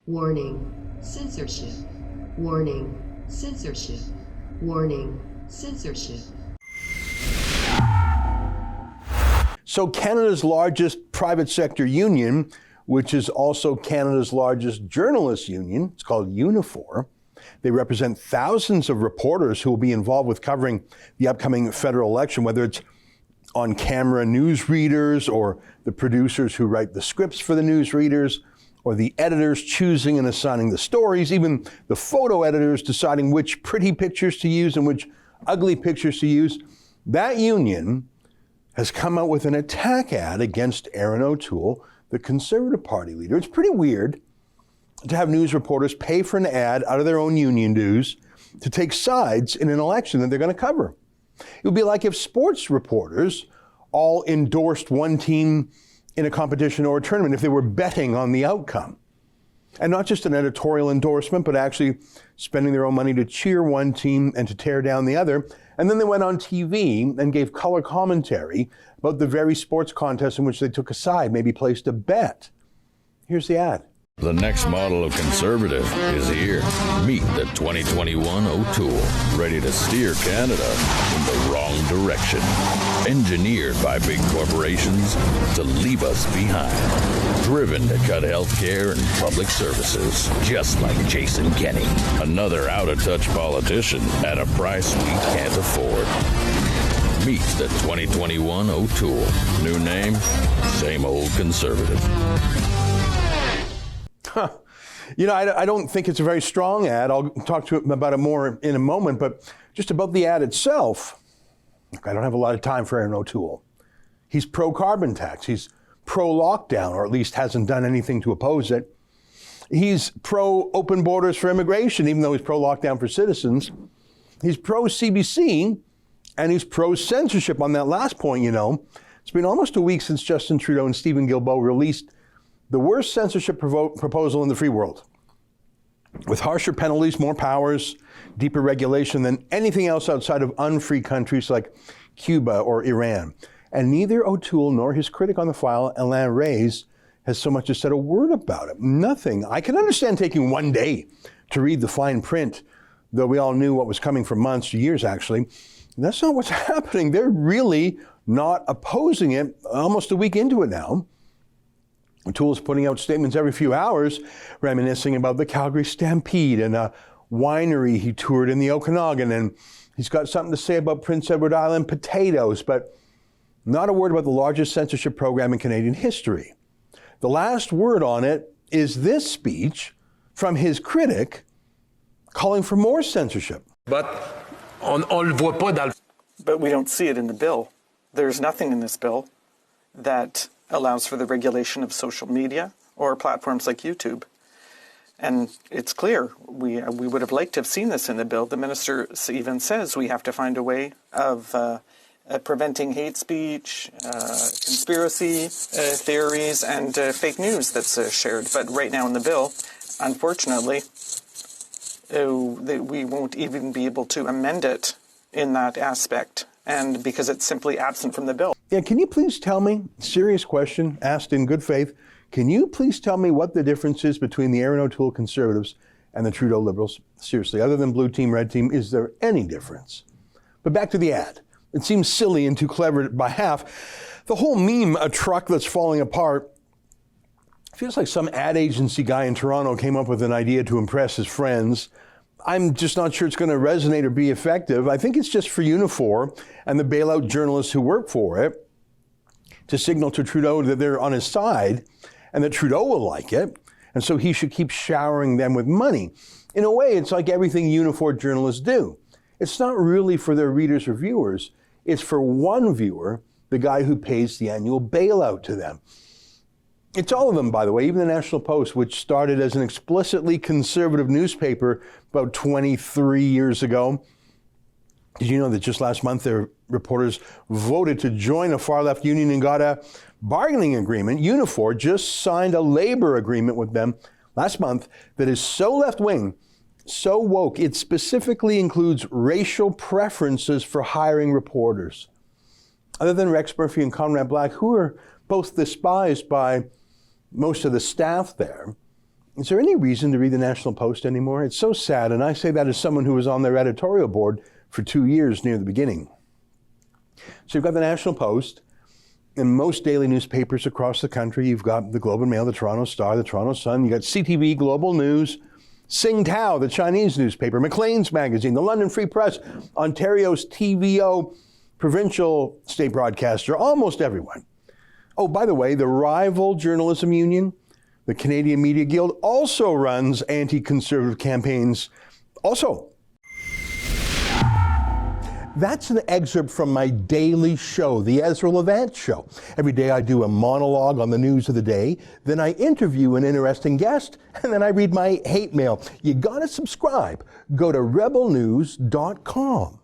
Warning, censorship. Warning, censorship. Warning, censorship. So Canada's largest private sector union, which is also Canada's largest journalists union, it's called Unifor. They represent thousands of reporters who will be involved with covering the upcoming federal election, whether it's on-camera newsreaders or the producers who write the scripts for the newsreaders, or the editors choosing and assigning the stories, even the photo editors deciding which pretty pictures to use and which ugly pictures to use. That union has come out with an attack ad against Erin O'Toole, the Conservative Party leader. It's pretty weird to have news reporters pay for an ad out of their own union dues to take sides in an election that they're going to cover. It would be like if sports reporters all endorsed one team in a competition or a tournament, if they were betting on the outcome. And not just an editorial endorsement, but actually spending their own money to cheer one team and to tear down the other. And then they went on TV and gave color commentary about the very sports contest in which they took a side, maybe placed a bet. Here's the ad. The next model of conservative is here. Meet the 2021 O'Toole, ready to steer Canada in the wrong direction. Engineered by big corporations to leave us behind. Driven to cut health care and public services, just like Jason Kenney. Another out-of-touch politician at a price we can't afford. Meet the 2021 O'Toole. New name, same old conservative. You know, I don't think it's a very strong ad. I'll talk to you about it more in a moment, but just about the ad itself, I don't have a lot of time for Erin O'Toole. He's pro-carbon tax. He's pro-lockdown, or at least hasn't done anything to oppose it. He's pro-open borders for immigration, even though he's pro-lockdown for citizens. He's pro-CBC, and he's pro-censorship on that last point, you know. It's been almost a week since Justin Trudeau and Stephen Guilbeault released the worst censorship proposal in the free world, with harsher penalties, more powers, deeper regulation than anything else outside of unfree countries like Cuba or Iran. And neither O'Toole nor his critic on the file, Alain Reyes, has so much as said a word about it. Nothing. I can understand taking one day to read the fine print, though we all knew what was coming for months or years, actually. That's not what's happening. They're really not opposing it almost a week into it now. O'Toole's putting out statements every few hours, reminiscing about the Calgary Stampede and a winery he toured in the Okanagan. And he's got something to say about Prince Edward Island potatoes, but not a word about the largest censorship program in Canadian history. The last word on it is this speech from his critic calling for more censorship. But we don't see it in the bill. There's nothing in this bill that allows for the regulation of social media or platforms like YouTube. And it's clear, we would have liked to have seen this in the bill. The minister even says we have to find a way of preventing hate speech, conspiracy theories, and fake news that's shared. But right now in the bill, unfortunately, we won't even be able to amend it in that aspect, and because it's simply absent from the bill. Yeah, can you please tell me, serious question, asked in good faith, can you please tell me what the difference is between the Erin O'Toole Conservatives and the Trudeau Liberals? Seriously, other than blue team, red team, is there any difference? But back to the ad. It seems silly and too clever by half. The whole meme, a truck that's falling apart, feels like some ad agency guy in Toronto came up with an idea to impress his friends. I'm just not sure it's going to resonate or be effective. I think it's just for Unifor and the bailout journalists who work for it to signal to Trudeau that they're on his side and that Trudeau will like it. And so he should keep showering them with money. In a way, it's like everything Unifor journalists do. It's not really for their readers or viewers. It's for one viewer, the guy who pays the annual bailout to them. It's all of them, by the way, even the National Post, which started as an explicitly conservative newspaper about 23 years ago. Did you know that just last month their reporters voted to join a far-left union and got a bargaining agreement? Unifor just signed a labor agreement with them last month that is so left-wing, so woke, it specifically includes racial preferences for hiring reporters. Other than Rex Murphy and Conrad Black, who are both despised by most of the staff there, Is there any reason to read the National Post anymore? It's so sad, and I say that as someone who was on their editorial board for 2 years near the beginning. So you've got the National Post. In most daily newspapers across the country, you've got the Globe and Mail, the Toronto Star, the Toronto Sun, you've got CTV Global News, Tsingtao, the Chinese newspaper, Maclean's Magazine, the London Free Press, Ontario's TVO, provincial state broadcaster, almost everyone. Oh, by the way, the rival journalism union, the Canadian Media Guild, also runs anti-conservative campaigns. Also, that's an excerpt from my daily show, the Ezra Levant Show. Every day I do a monologue on the news of the day, then I interview an interesting guest, and then I read my hate mail. You gotta subscribe. Go to rebelnews.com.